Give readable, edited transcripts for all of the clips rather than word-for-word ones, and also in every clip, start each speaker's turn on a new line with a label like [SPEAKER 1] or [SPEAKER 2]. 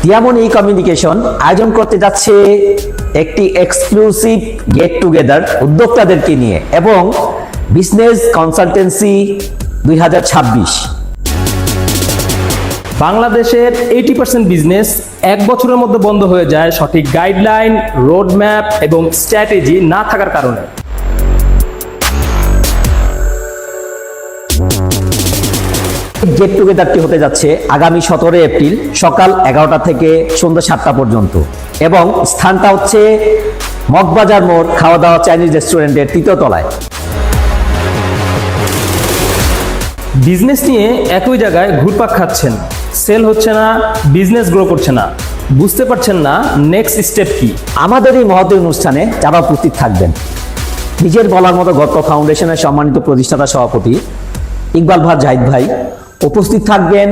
[SPEAKER 1] দিয়ামনি communication আয়োজন করতে যাচ্ছে একটি এক্সক্লুসিভ গেট টুগেদার উদ্যোক্তাদেরকে নিয়ে এবং বিজনেস কনসালটেন্সি 2026।
[SPEAKER 2] বাংলাদেশের 80% বিজনেস এক বছরের মধ্যে বন্ধ হয়ে যায় সঠিক গাইডলাইন, রোডম্যাপ এবং স্ট্র্যাটেজি না থাকার কারণে।
[SPEAKER 1] গেট টুগেদারটি হতে যাচ্ছে আগামী 17 এপ্রিল সকাল 11টা থেকে সন্ধ্যা 7টা পর্যন্ত এবং স্থানটা হচ্ছে মগবাজার মোড় খাওয়া দাওয়া চাইনিজ রেস্টুরেন্টের 3য় তলায়।
[SPEAKER 2] বিজনেস নিয়ে একই জায়গায় ঘুরপাক খাচ্ছেন, সেল হচ্ছে না, বিজনেস গ্রো করছে না, বুঝতে পারছেন না নেক্সট স্টেপ কি।
[SPEAKER 1] আমাদের এই মহৎ অনুষ্ঠানে যারা উপস্থিত থাকবেন, নিজের বলার মতো গর্ত ফাউন্ডেশনের সম্মানিত প্রতিষ্ঠাতা সভাপতি ইকবাল ভাই জাহিদ ভাই উপস্থিত থাকবেন,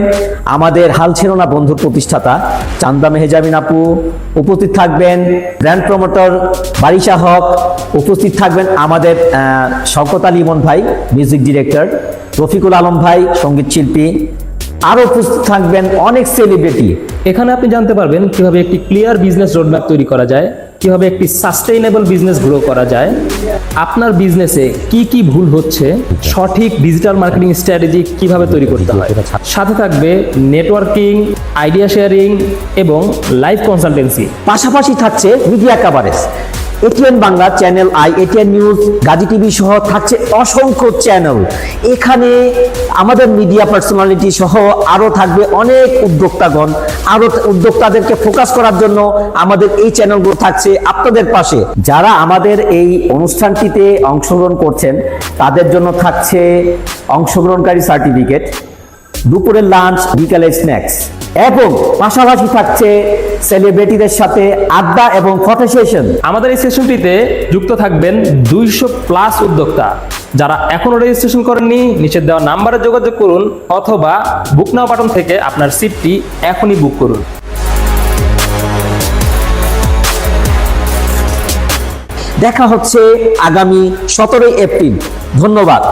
[SPEAKER 1] আমাদের হাল ছিল না বন্ধুর প্রতিষ্ঠাতা চান্দা মেহেজাবিন আপু উপস্থিত থাকবেন, ব্র্যান্ড প্রমোটর বারিশা হক উপস্থিত থাকবেন, আমাদের শওকত আলী ইমন ভাই মিউজিক ডিরেক্টর, রফিকুল আলম ভাই সঙ্গীত শিল্পী, আরও উপস্থিত থাকবেন অনেক সেলিব্রিটি।
[SPEAKER 2] এখানে আপনি জানতে পারবেন কিভাবে একটি ক্লিয়ার বিজনেস রোডম্যাপ তৈরি করা যায়, কিভাবে একটি সাস্টেইনেবল বিজনেস গ্রো করা যায়, আপনার বিজনেসে কি কি ভুল হচ্ছে, সঠিক ডিজিটাল মার্কেটিং স্ট্র্যাটেজি কিভাবে তৈরি করতে হয়। সাথে থাকবে নেটওয়ার্কিং, আইডিয়া শেয়ারিং এবং লাইভ কনসালটেন্সি।
[SPEAKER 1] পাশাপাশি থাকছে media coverage, ATN Bangla channel I, ATN news, Gazi TV সহ থাকছে অসংখ্য চ্যানেল। এখানে আমাদের মিডিয়া পার্সোনালিটি সহ আরও থাকবে অনেক উদ্যোক্তাগণ, আরও উদ্যোক্তাদেরকে ফোকাস করার জন্য আমাদের এই চ্যানেলগুলো থাকছে আপনাদের পাশে। যারা আমাদের এই অনুষ্ঠানটিতে অংশগ্রহণ করছেন তাদের জন্য থাকছে অংশগ্রহণকারী সার্টিফিকেট, দুপুরের লাঞ্চ, বিকালের স্ন্যাক্স এবং পাশাপাশি থাকছে সেলিব্রিটিদের সাথে আড্ডা এবং ফটো সেশন।
[SPEAKER 2] আমাদের এই সেশনটিতে যুক্ত থাকবেন 200+ উদ্যোক্তা। যারা এখনো রেজিস্ট্রেশন করেননি, নিচে দেওয়া নাম্বারে যোগাযোগ করুন অথবা বুক নাও বাটন থেকে আপনার সিটটি এখনই বুক করুন।
[SPEAKER 1] দেখা হচ্ছে আগামী 17 এপ্রিল। ধন্যবাদ।